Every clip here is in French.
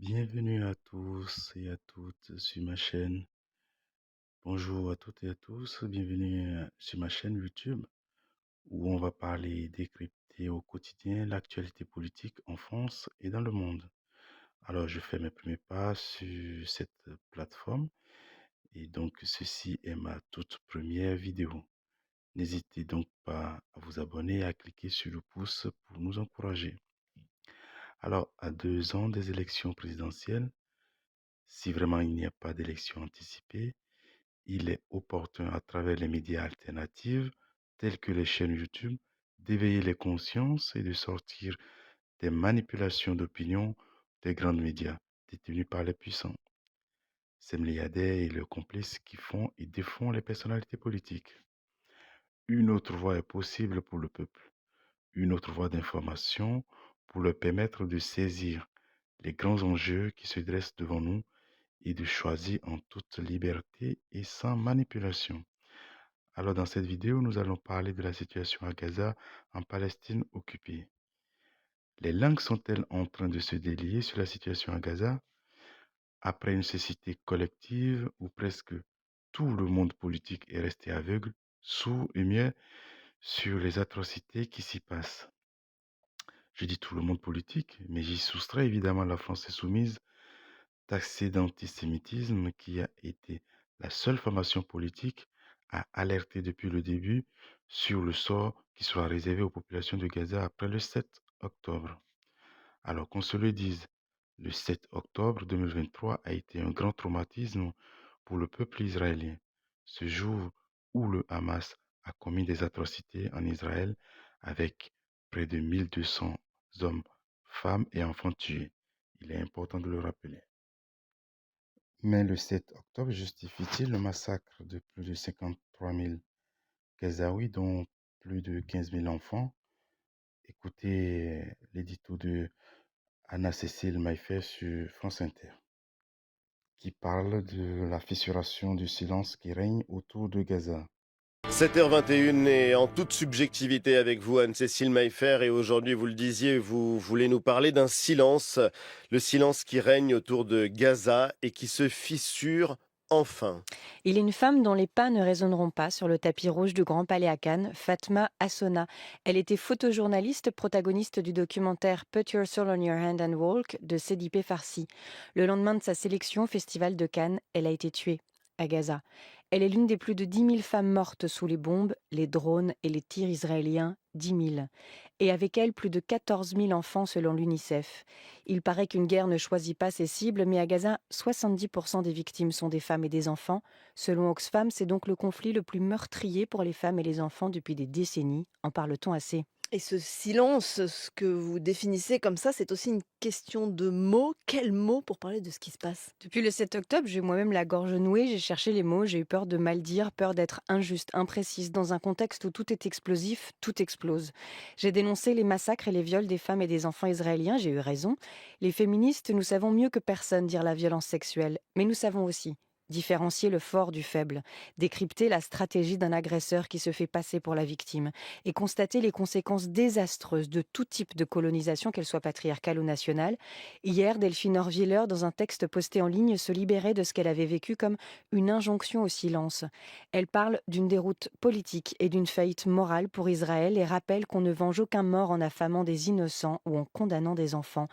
Bienvenue à tous et à toutes sur ma chaîne. Bonjour à toutes et à tous, bienvenue sur ma chaîne YouTube où on va parler et décrypter au quotidien l'actualité politique en France et dans le monde. Alors, je fais mes premiers pas sur cette plateforme et donc ceci est ma toute première vidéo. N'hésitez donc pas à vous abonner et à cliquer sur le pouce pour nous encourager. Alors, à 2 ans des élections présidentielles, si vraiment il n'y a pas d'élection anticipée, il est opportun à travers les médias alternatifs tels que les chaînes YouTube d'éveiller les consciences et de sortir des manipulations d'opinion des grands médias détenus par les puissants. Ces milliardaires et leurs complices qui font et défont les personnalités politiques. Une autre voie est possible pour le peuple, une autre voie d'information pour leur permettre de saisir les grands enjeux qui se dressent devant nous et de choisir en toute liberté et sans manipulation. Alors dans cette vidéo, nous allons parler de la situation à Gaza, en Palestine occupée. Les langues sont-elles en train de se délier sur la situation à Gaza après une cécité collective où presque tout le monde politique est resté aveugle, sourd et muet sur les atrocités qui s'y passent? Je dis tout le monde politique, mais j'y soustrais évidemment la France insoumise, taxée d'antisémitisme, qui a été la seule formation politique à alerter depuis le début sur le sort qui sera réservé aux populations de Gaza après le 7 octobre. Alors qu'on se le dise, le 7 octobre 2023 a été un grand traumatisme pour le peuple israélien. Ce jour où le Hamas a commis des atrocités en Israël avec près de 1200 hommes, femmes et enfants tués. Il est important de le rappeler. Mais le 7 octobre justifie-t-il le massacre de plus de 53 000 Gazaouis, dont plus de 15 000 enfants? Écoutez l'édito de Anna-Cécile Maillefert sur France Inter, qui parle de la fissuration du silence qui règne autour de Gaza. 7h21 et en toute subjectivité avec vous, Anne-Cécile Maillefert. Et aujourd'hui, vous le disiez, vous voulez nous parler d'un silence, le silence qui règne autour de Gaza et qui se fissure enfin. Il est une femme dont les pas ne résonneront pas sur le tapis rouge du Grand Palais à Cannes, Fatma Assona. Elle était photojournaliste, protagoniste du documentaire Put Your Soul on Your Hand and Walk de Sedipé Farsi. Le lendemain de sa sélection au Festival de Cannes, elle a été tuée à Gaza. Elle est l'une des plus de 10 000 femmes mortes sous les bombes, les drones et les tirs israéliens, 10 000. Et avec elle, plus de 14 000 enfants selon l'UNICEF. Il paraît qu'une guerre ne choisit pas ses cibles, mais à Gaza, 70% des victimes sont des femmes et des enfants. Selon Oxfam, c'est donc le conflit le plus meurtrier pour les femmes et les enfants depuis des décennies. En parle-t-on assez? Et ce silence, ce que vous définissez comme ça, c'est aussi une question de mots. Quels mots pour parler de ce qui se passe? Depuis le 7 octobre, j'ai moi-même la gorge nouée, j'ai cherché les mots, j'ai eu peur de mal dire, peur d'être injuste, imprécise. Dans un contexte où tout est explosif, tout explose. J'ai dénoncé les massacres et les viols des femmes et des enfants israéliens, j'ai eu raison. Les féministes, nous savons mieux que personne dire la violence sexuelle, mais nous savons aussi différencier le fort du faible, décrypter la stratégie d'un agresseur qui se fait passer pour la victime et constater les conséquences désastreuses de tout type de colonisation, qu'elle soit patriarcale ou nationale. Hier, Delphine Orviller, dans un texte posté en ligne, se libérait de ce qu'elle avait vécu comme une injonction au silence. Elle parle d'une déroute politique et d'une faillite morale pour Israël et rappelle qu'on ne venge aucun mort en affamant des innocents ou en condamnant des enfants.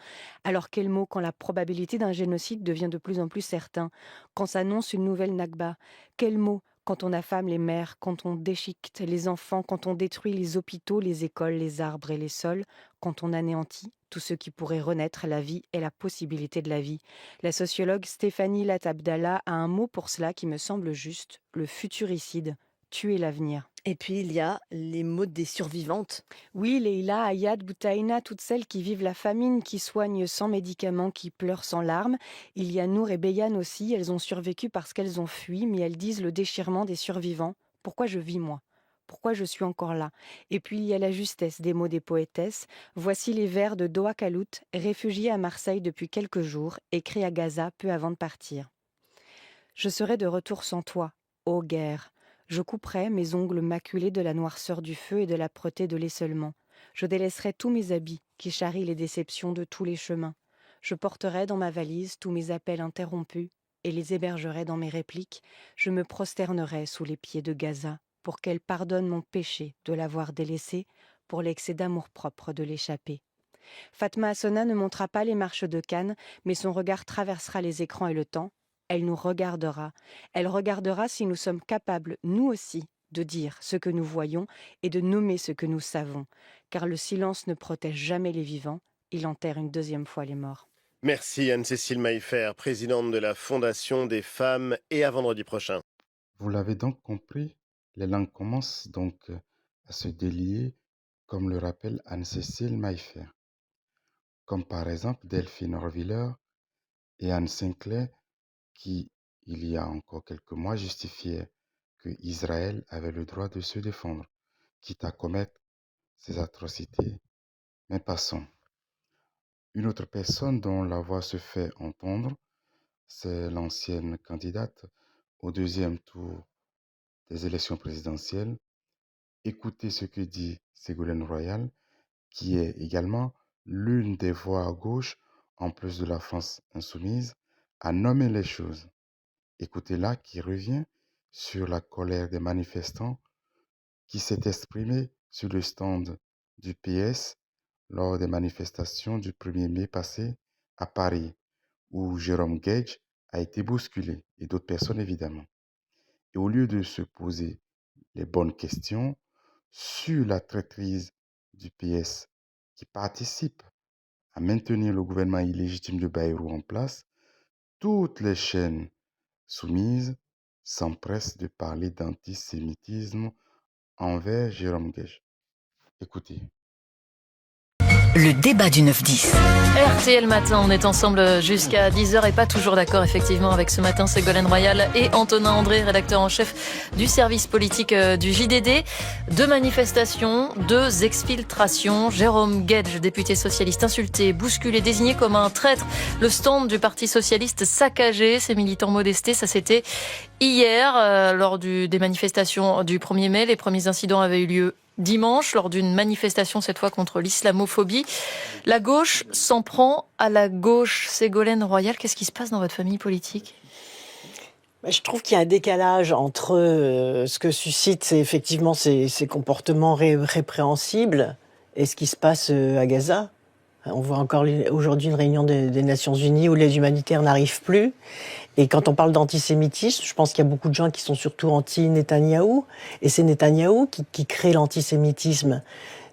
Alors quel mot quand la probabilité d'un génocide devient de plus en plus certain, quand s'annonce une nouvelle Nakba? Quel mot quand on affame les mères, quand on déchiquette les enfants, quand on détruit les hôpitaux, les écoles, les arbres et les sols, quand on anéantit tout ce qui pourrait renaître, la vie et la possibilité de la vie? La sociologue Stéphanie Latabdallah a un mot pour cela qui me semble juste, le futuricide, tuer l'avenir. Et puis il y a les mots des survivantes. Oui, Leïla, Ayad, Boutaïna, toutes celles qui vivent la famine, qui soignent sans médicaments, qui pleurent sans larmes. Il y a Nour et Beyan aussi, elles ont survécu parce qu'elles ont fui, mais elles disent le déchirement des survivants. Pourquoi je vis, moi? Pourquoi je suis encore là? Et puis il y a la justesse des mots des poétesses. Voici les vers de Doa Kalout, réfugiée à Marseille depuis quelques jours, écrit à Gaza peu avant de partir. Je serai de retour sans toi, ô guerre. Je couperai mes ongles maculés de la noirceur du feu et de l'âpreté de l'esselement. Je délaisserai tous mes habits qui charrient les déceptions de tous les chemins. Je porterai dans ma valise tous mes appels interrompus et les hébergerai dans mes répliques. Je me prosternerai sous les pieds de Gaza pour qu'elle pardonne mon péché de l'avoir délaissée, pour l'excès d'amour-propre de l'échapper. Fatma Assona ne montera pas les marches de Cannes, mais son regard traversera les écrans et le temps. Elle nous regardera. Elle regardera si nous sommes capables, nous aussi, de dire ce que nous voyons et de nommer ce que nous savons. Car le silence ne protège jamais les vivants, il enterre une deuxième fois les morts. Merci Anne-Cécile Maillefer, présidente de la Fondation des femmes, et à vendredi prochain. Vous l'avez donc compris, les langues commencent donc à se délier, comme le rappelle Anne-Cécile Maillefer, comme par exemple Delphine Orviller et Anne Sinclair qui, il y a encore quelques mois, justifiaient que Israël avait le droit de se défendre, quitte à commettre ces atrocités. Mais passons. Une autre personne dont la voix se fait entendre, c'est l'ancienne candidate au deuxième tour des élections présidentielles. Écoutez ce que dit Ségolène Royal, qui est également l'une des voix à gauche, en plus de la France insoumise, à nommer les choses. Écoutez-la qui revient sur la colère des manifestants qui s'est exprimée sur le stand du PS lors des manifestations du 1er mai passé à Paris, où Jérôme Gage a été bousculé, et d'autres personnes évidemment. Et au lieu de se poser les bonnes questions sur la traîtrise du PS qui participe à maintenir le gouvernement illégitime de Bayrou en place, toutes les chaînes soumises s'empressent de parler d'antisémitisme envers Jérôme Gage. Écoutez. Le débat du 9-10. RTL Matin, on est ensemble jusqu'à 10h et pas toujours d'accord effectivement avec ce matin Ségolène Royal et Antonin André, rédacteur en chef du service politique du JDD. 2 manifestations, 2 exfiltrations. Jérôme Gage, député socialiste insulté, bousculé, désigné comme un traître. Le stand du Parti socialiste saccagé, ses militants modestés, ça c'était hier lors des manifestations du 1er mai. Les premiers incidents avaient eu lieu dimanche, lors d'une manifestation cette fois contre l'islamophobie. La gauche s'en prend à la gauche. Ségolène Royal, qu'est-ce qui se passe dans votre famille politique ? Je trouve qu'il y a un décalage entre ce que suscitent effectivement ces comportements répréhensibles et ce qui se passe à Gaza. On voit encore aujourd'hui une réunion des Nations Unies où l'aide humanitaire n'arrive plus. Et quand on parle d'antisémitisme, je pense qu'il y a beaucoup de gens qui sont surtout anti-Netanyahou. Et c'est Netanyahou qui crée l'antisémitisme.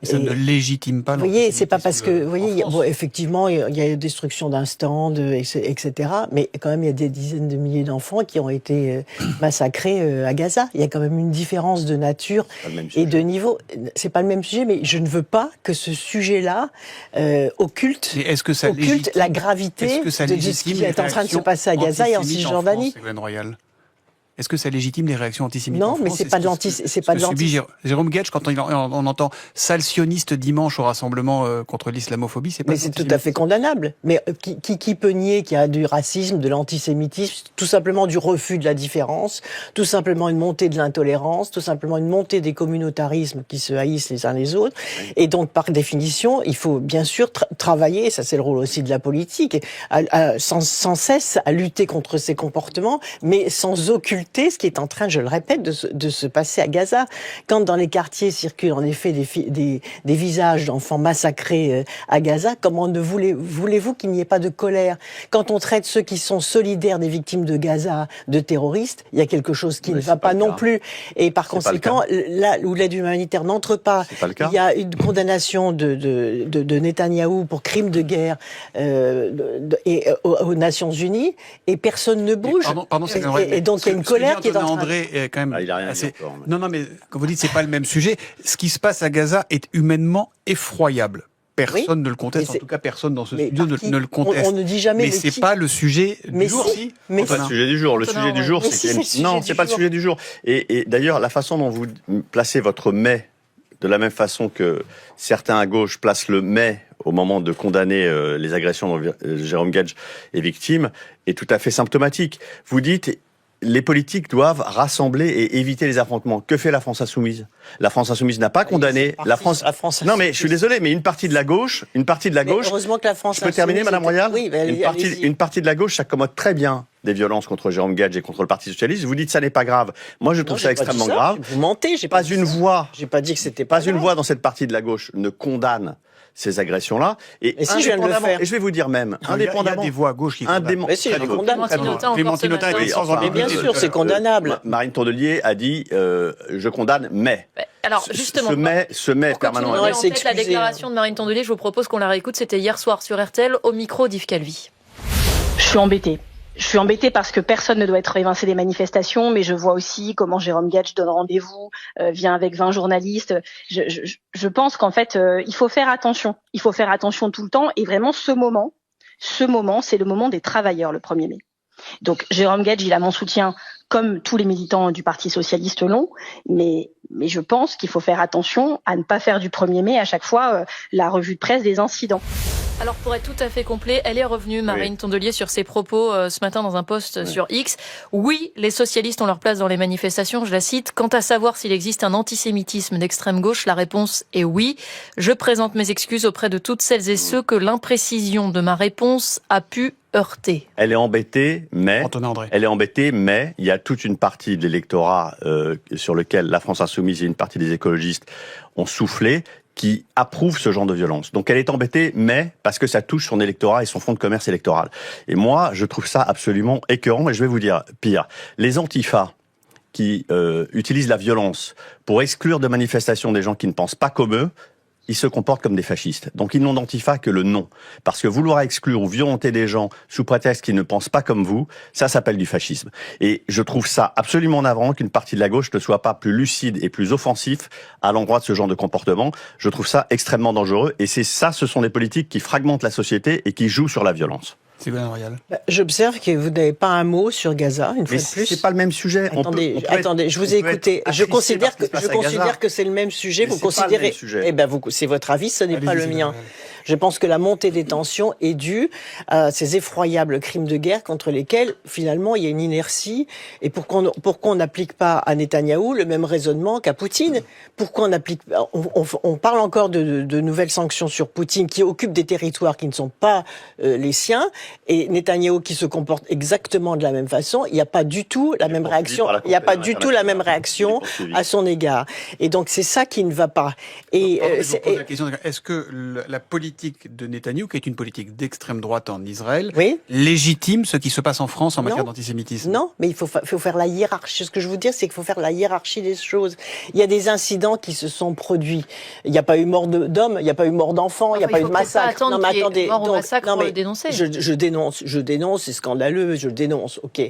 Et ça ne légitime pas. Vous voyez, c'est pas parce que, vous voyez, bon, effectivement, il y a la destruction d'un stand, etc. Mais quand même, il y a des dizaines de milliers d'enfants qui ont été massacrés à Gaza. Il y a quand même une différence de nature et de niveau. C'est pas le même sujet, mais je ne veux pas que ce sujet-là occulte la gravité de ce qui est en train de se passer à Gaza et en Cisjordanie. Est-ce que ça légitime les réactions antisémites en France ? Non, mais c'est pas de l'antisémitisme. Jérôme Gage, quand on entend sale sioniste dimanche au rassemblement contre l'islamophobie, c'est pas. Mais c'est tout à fait condamnable. Mais qui peut nier qu'il y a du racisme, de l'antisémitisme, tout simplement du refus de la différence, tout simplement une montée de l'intolérance, tout simplement une montée des communautarismes qui se haïssent les uns les autres. Et donc, par définition, il faut bien sûr travailler, ça c'est le rôle aussi de la politique, sans cesse à lutter contre ces comportements, mais sans occulter ce qui est en train, je le répète, de se passer à Gaza. Quand dans les quartiers circulent en effet des visages d'enfants massacrés à Gaza, comment voulez-vous qu'il n'y ait pas de colère ? Quand on traite ceux qui sont solidaires des victimes de Gaza de terroristes, il y a quelque chose qui ne va pas non plus. Et par conséquent, là où l'aide humanitaire n'entre pas, il y a une condamnation de Netanyahou pour crime de guerre aux Nations Unies, et personne ne bouge. Et donc il y a une colère qui est en train. André est quand même. Il a rien assez... dit encore, Non, mais quand vous dites c'est pas le même sujet, ce qui se passe à Gaza est humainement effroyable. Personne ne le conteste, en tout cas personne dans ce studio ne le conteste. On ne dit jamais. Mais c'est pas le sujet du jour, si. C'est pas le sujet du jour. Le sujet du jour, c'est pas le sujet du jour. Et d'ailleurs, la façon dont vous placez votre mais, de la même façon que certains à gauche placent le mais au moment de condamner les agressions dont Jérôme Gage est victime, est tout à fait symptomatique. Vous dites, les politiques doivent rassembler et éviter les affrontements. Que fait la France insoumise? La France insoumise n'a pas condamné la France. Non, mais je suis désolé, mais une partie de la gauche. Heureusement que la France. Je peux terminer, Madame Royal? Oui, une partie de la gauche s'accommode très bien des violences contre Jérôme Gage et contre le Parti socialiste. Vous dites ça n'est pas grave. Moi, je trouve ça extrêmement grave. Vous mentez. J'ai pas une voix. J'ai pas dit que c'était pas une voix dans cette partie de la gauche ne condamne ces agressions-là. Et si je viens de le faire. Et je vais vous dire même, indépendamment. Il y a des voix à gauche qui condamnent. Mais si, je condamne. Clémentine Autain était sans ambiguïté. Mais bien sûr, c'est condamnable. Marine Tondelier a dit je condamne, mais. Alors justement, ce mais permanent. En tête la déclaration de Marine Tondelier, je vous propose qu'on la réécoute. C'était hier soir sur RTL au micro d'Yves Calvi. Je suis embêtée. Je suis embêtée parce que personne ne doit être évincé des manifestations, mais je vois aussi comment Jérôme Gage donne rendez-vous, vient avec 20 journalistes. Je pense qu'en fait, il faut faire attention. Il faut faire attention tout le temps. Et vraiment, ce moment, c'est le moment des travailleurs, le 1er mai. Donc, Jérôme Gage, il a mon soutien, comme tous les militants du Parti socialiste l'ont, mais je pense qu'il faut faire attention à ne pas faire du 1er mai à chaque fois la revue de presse des incidents. Alors pour être tout à fait complet, elle est revenue, Marine Tondelier, sur ses propos ce matin dans un post sur X. Oui, les socialistes ont leur place dans les manifestations, je la cite. Quant à savoir s'il existe un antisémitisme d'extrême gauche, la réponse est oui. Je présente mes excuses auprès de toutes celles et ceux que l'imprécision de ma réponse a pu heurter. Elle est embêtée, mais il y a toute une partie de l'électorat sur lequel la France insoumise et une partie des écologistes ont soufflé, qui approuve ce genre de violence. Donc elle est embêtée, mais parce que ça touche son électorat et son fonds de commerce électoral. Et moi, je trouve ça absolument écœurant, et je vais vous dire pire. Les antifas qui utilisent la violence pour exclure de manifestations des gens qui ne pensent pas comme eux, ils se comportent comme des fascistes. Donc ils n'ont d'antifa que le nom. Parce que vouloir exclure ou violenter des gens sous prétexte qu'ils ne pensent pas comme vous, ça s'appelle du fascisme. Et je trouve ça absolument navrant qu'une partie de la gauche ne soit pas plus lucide et plus offensif à l'endroit de ce genre de comportement. Je trouve ça extrêmement dangereux. Et ce sont des politiques qui fragmentent la société et qui jouent sur la violence. J'observe que vous n'avez pas un mot sur Gaza, une fois de plus. C'est pas le même sujet. Attendez, je vous ai écouté. Je considère que c'est le même sujet. Vous considérez. Eh ben, c'est votre avis, ce n'est pas le mien. Je pense que la montée des tensions est due à ces effroyables crimes de guerre contre lesquels, finalement, il y a une inertie. Et pourquoi on n'applique pas à Netanyahou le même raisonnement qu'à Poutine? Pourquoi on parle encore de nouvelles sanctions sur Poutine qui occupe des territoires qui ne sont pas les siens, et Netanyahou qui se comporte exactement de la même façon. Il n'y a pas du tout la même réaction. Il n'y a pas du tout la même réaction à son égard. Et donc c'est ça qui ne va pas. Et je pose la question, est-ce que la politique de Netanyahou, qui est une politique d'extrême droite en Israël, légitime ce qui se passe en France en matière d'antisémitisme? Non, mais il faut faire la hiérarchie. Ce que je veux dire, c'est qu'il faut faire la hiérarchie des choses. Il y a des incidents qui se sont produits. Il n'y a pas eu mort d'hommes, il n'y a pas eu mort d'enfants, il n'y a pas eu de massacre. Non, mais attendez, pour le dénoncer. Je dénonce, c'est scandaleux, je dénonce, ok.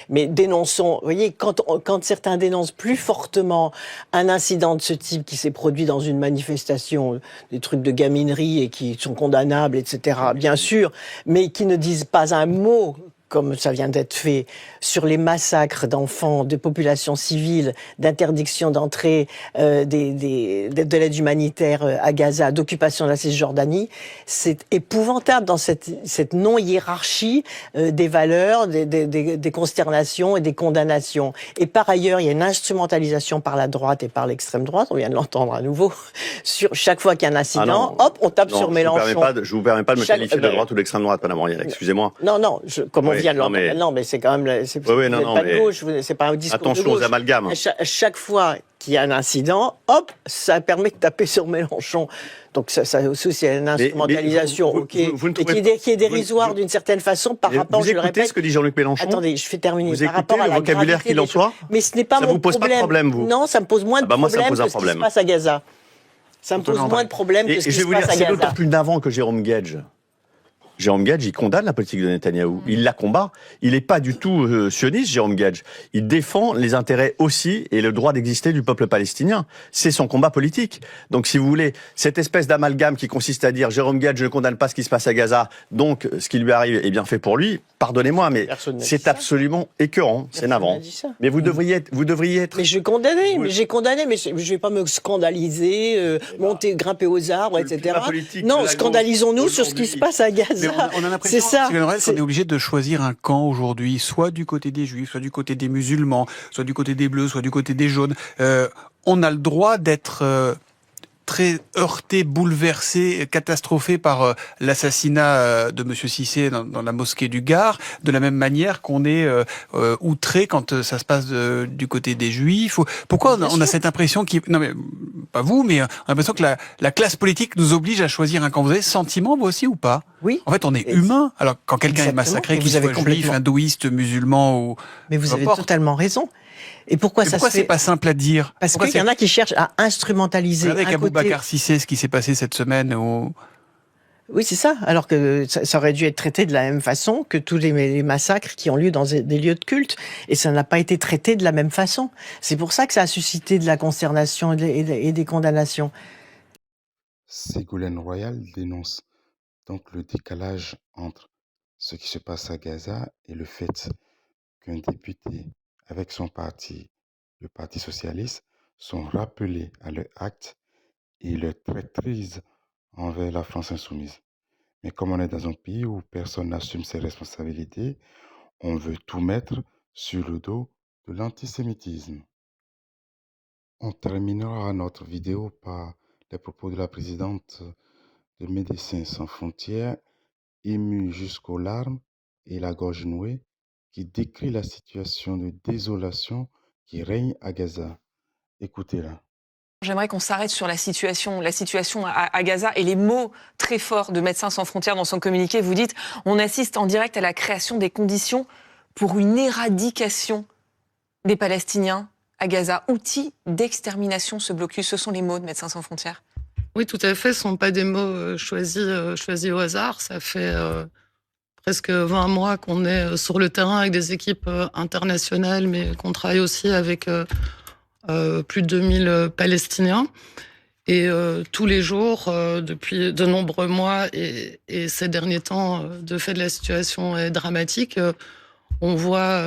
Mais dénonçons, vous voyez, quand certains dénoncent plus fortement un incident de ce type qui s'est produit dans une manifestation, des trucs de gaminerie et qui sont condamnables, etc., bien sûr, mais qui ne disent pas un mot, comme ça vient d'être fait, sur les massacres d'enfants, de populations civiles, d'interdiction d'entrée de l'aide humanitaire à Gaza, d'occupation de la Cisjordanie, c'est épouvantable dans cette non-hiérarchie des valeurs, des consternations et des condamnations. Et par ailleurs, il y a une instrumentalisation par la droite et par l'extrême droite, on vient de l'entendre à nouveau, sur chaque fois qu'il y a un incident, hop, on tape sur Mélenchon. Je vous permets pas de me qualifier de droite ou d'extrême droite, Madame Royal, excusez-moi. Non, comme on vient de l'entendre. Non, mais c'est quand même, c'est pas de gauche, c'est pas un discours de gauche. Attention aux amalgames. Chaque fois qu'il y a un incident, hop, ça permet de taper sur Mélenchon. Donc ça aussi, c'est une instrumentalisation, qui est dérisoire d'une certaine façon par rapport, je le répète. Vous écoutez ce que dit Jean-Luc Mélenchon? Attendez, je fais terminer. Vous écoutez le vocabulaire qu'il emploie? Mais ce n'est pas mon problème. Ça vous pose pas de problème, vous? Non, ça me pose moins de problème que ce qui se passe à Gaza. Ça me pose moins de problème que ce qui se passe à Gaza. C'est d'autant plus navrant que Jérôme Gage, il condamne la politique de Netanyahou. Il la combat. Il n'est pas du tout sioniste, Jérôme Gage. Il défend les intérêts aussi et le droit d'exister du peuple palestinien. C'est son combat politique. Donc, si vous voulez, cette espèce d'amalgame qui consiste à dire Jérôme Gage ne condamne pas ce qui se passe à Gaza, donc ce qui lui arrive est bien fait pour lui, pardonnez-moi, mais c'est absolument écœurant. C'est navrant. Mais vous devriez être... Mais j'ai condamné, mais je ne vais pas me scandaliser, grimper aux arbres, etc. Non, scandalisons-nous sur ce qui se passe à Gaza. On a l'impression qu'on est obligé de choisir un camp aujourd'hui, soit du côté des Juifs, soit du côté des musulmans, soit du côté des Bleus, soit du côté des Jaunes. On a le droit d'être très heurté, bouleversé, catastrophé par l'assassinat de Monsieur Cissé dans la mosquée du Gard, de la même manière qu'on est outré quand ça se passe du côté des Juifs. Pourquoi on a cette impression non mais pas vous, mais on a l'impression que la classe politique nous oblige à choisir un camp. Vous avez ce sentiment, vous aussi, ou pas? Oui. En fait, on est humain. Alors quand quelqu'un est massacré, qu'il soit juif, hindouiste, musulman ou... Mais vous avez totalement raison. Et pourquoi c'est pas simple à dire? Parce qu'il y en a qui cherchent à instrumentaliser. Avec Aboubacar Cissé, ce qui s'est passé cette semaine Oui, c'est ça. Alors que ça aurait dû être traité de la même façon que tous les massacres qui ont lieu dans des lieux de culte. Et ça n'a pas été traité de la même façon. C'est pour ça que ça a suscité de la consternation et des condamnations. Ségolène Royal dénonce donc le décalage entre ce qui se passe à Gaza et le fait qu'un député avec son parti, le Parti socialiste, sont rappelés à leur acte et leur traîtrise envers la France insoumise. Mais comme on est dans un pays où personne n'assume ses responsabilités, on veut tout mettre sur le dos de l'antisémitisme. On terminera notre vidéo par les propos de la présidente de Médecins sans frontières, émue jusqu'aux larmes et la gorge nouée, qui décrit la situation de désolation qui règne à Gaza. Écoutez-la. J'aimerais qu'on s'arrête sur la situation à Gaza et les mots très forts de Médecins sans frontières dans son communiqué. Vous dites, on assiste en direct à la création des conditions pour une éradication des Palestiniens à Gaza. Outil d'extermination, ce blocus, ce sont les mots de Médecins sans frontières. Oui, tout à fait, ce ne sont pas des mots choisis au hasard. Ça fait presque 20 mois qu'on est sur le terrain avec des équipes internationales, mais qu'on travaille aussi avec plus de 2000 Palestiniens. Et tous les jours, depuis de nombreux mois et ces derniers temps, de fait de la situation est dramatique, on voit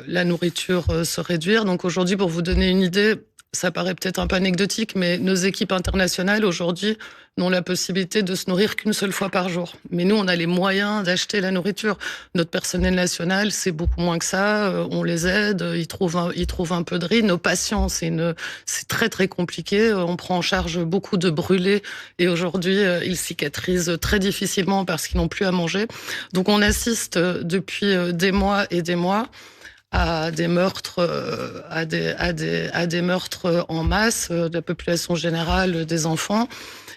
la nourriture se réduire. Donc aujourd'hui, pour vous donner une idée, ça paraît peut-être un peu anecdotique, mais nos équipes internationales, aujourd'hui, n'ont la possibilité de se nourrir qu'une seule fois par jour. Mais nous, on a les moyens d'acheter la nourriture. Notre personnel national, c'est beaucoup moins que ça. On les aide, ils trouvent un peu de riz. Nos patients, c'est très, très compliqué. On prend en charge beaucoup de brûlés. Et aujourd'hui, ils cicatrisent très difficilement parce qu'ils n'ont plus à manger. Donc, on assiste depuis des mois et des mois à des meurtres, à des meurtres en masse de la population générale, des enfants,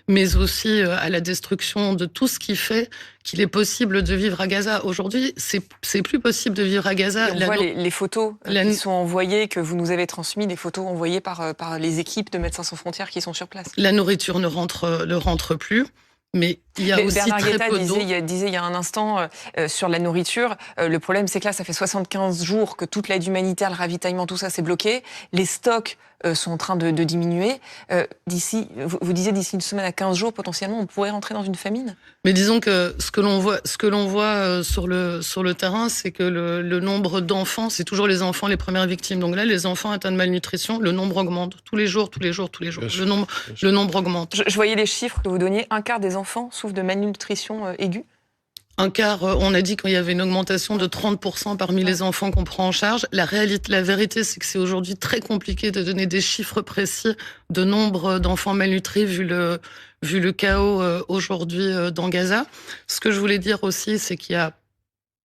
mais aussi à la destruction de tout ce qui fait qu'il est possible de vivre à Gaza. Aujourd'hui, c'est plus possible de vivre à Gaza. Et on voit les photos qui sont envoyées, que vous nous avez transmises, des photos envoyées par les équipes de Médecins sans frontières qui sont sur place. La nourriture ne rentre plus. Mais il y a aussi Bernard très Guetta peu d'eau. disait il y a un instant sur la nourriture, le problème c'est que là ça fait 75 jours que toute l'aide humanitaire, le ravitaillement, tout ça c'est bloqué. Les stocks sont en train de diminuer. Vous disiez d'ici une semaine à 15 jours potentiellement on pourrait rentrer dans une famine. Mais disons que ce que l'on voit sur le terrain, c'est que le nombre d'enfants, c'est toujours les enfants les premières victimes. Donc là, les enfants atteints de malnutrition, le nombre augmente tous les jours. Le nombre augmente. Je voyais les chiffres que vous donniez. Un quart des enfants souffrent de malnutrition aiguë. Un quart, on a dit qu'il y avait une augmentation de 30% parmi les enfants qu'on prend en charge. La vérité, c'est que c'est aujourd'hui très compliqué de donner des chiffres précis de nombre d'enfants malnutris vu le chaos aujourd'hui dans Gaza. Ce que je voulais dire aussi, c'est qu'il y a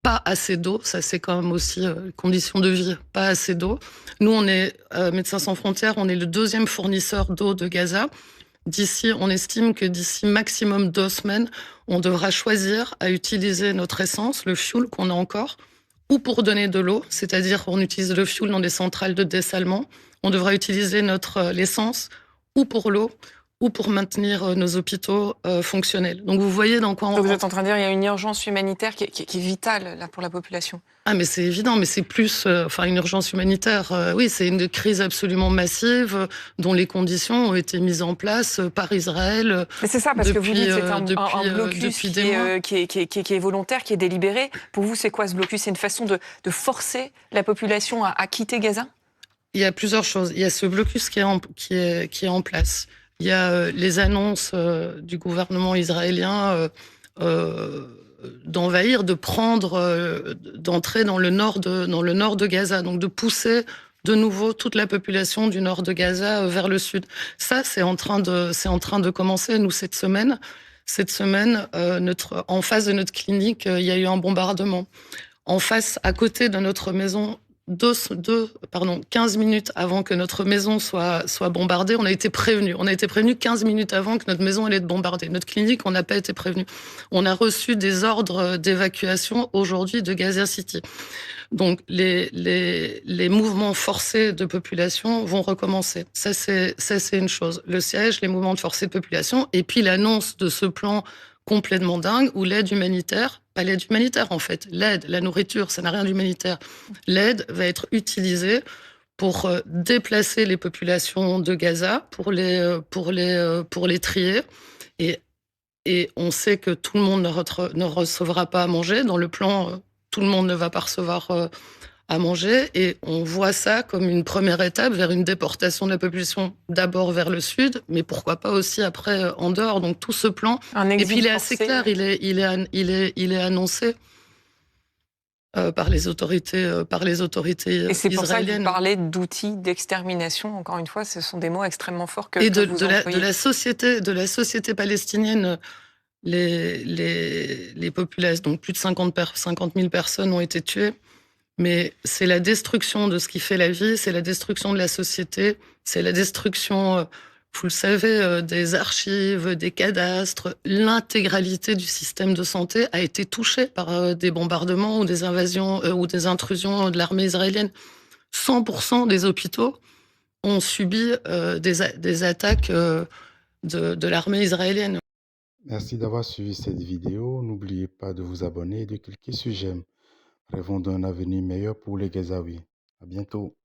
pas assez d'eau. Ça, c'est quand même aussi condition de vie. Pas assez d'eau. Nous, on est Médecins sans frontières, on est le deuxième fournisseur d'eau de Gaza. On estime que d'ici maximum 2 semaines, on devra choisir à utiliser notre essence, le fioul qu'on a encore, ou pour donner de l'eau, c'est-à-dire on utilise le fioul dans des centrales de dessalement. On devra utiliser l'essence ou pour l'eau, ou pour maintenir nos hôpitaux fonctionnels. Donc vous voyez dans quoi on... Donc vous êtes en train de dire qu'il y a une urgence humanitaire qui est vitale là, pour la population. Ah mais c'est évident, mais c'est plus une urgence humanitaire. Oui, c'est une crise absolument massive dont les conditions ont été mises en place par Israël. Mais c'est ça, parce que vous dites que c'est un blocus qui est volontaire, qui est délibéré. Pour vous, c'est quoi ce blocus? C'est une façon de forcer la population à quitter Gaza? Il y a plusieurs choses. Il y a ce blocus qui est en place. Il y a les annonces du gouvernement israélien d'envahir, de prendre, d'entrer dans le nord de Gaza, donc de pousser de nouveau toute la population du nord de Gaza vers le sud. Ça, c'est en train de commencer, nous, cette semaine. Cette semaine, en face de notre clinique, il y a eu un bombardement. En face, à côté de notre maison, 15 minutes avant que notre maison soit bombardée, on a été prévenus. On a été prévenus 15 minutes avant que notre maison allait être bombardée. Notre clinique, on n'a pas été prévenus. On a reçu des ordres d'évacuation aujourd'hui de Gaza City. Donc, les mouvements forcés de population vont recommencer. Ça, c'est une chose. Le siège, les mouvements de forcés de population, et puis l'annonce de ce plan complètement dingue où l'aide humanitaire, pas l'aide humanitaire en fait, l'aide, la nourriture, ça n'a rien d'humanitaire. L'aide va être utilisée pour déplacer les populations de Gaza, pour les trier. Et on sait que tout le monde ne recevra pas à manger. Dans le plan, tout le monde ne va pas recevoir à manger. Et on voit ça comme une première étape vers une déportation de la population, d'abord vers le sud, mais pourquoi pas aussi après en dehors. Donc tout ce plan, et puis il est assez clair, il est annoncé par les autorités israéliennes. Et c'est pour ça que vous parlez d'outils d'extermination. Encore une fois, ce sont des mots extrêmement forts que vous employez. De la société palestinienne. Les populations, donc plus de 50 000 personnes ont été tuées. Mais c'est la destruction de ce qui fait la vie, c'est la destruction de la société, c'est la destruction, vous le savez, des archives, des cadastres. L'intégralité du système de santé a été touchée par des bombardements ou des invasions ou des intrusions de l'armée israélienne. 100% des hôpitaux ont subi des attaques de l'armée israélienne. Merci d'avoir suivi cette vidéo. N'oubliez pas de vous abonner et de cliquer sur j'aime. Rêvons d'un avenir meilleur pour les Gazaouis. À bientôt.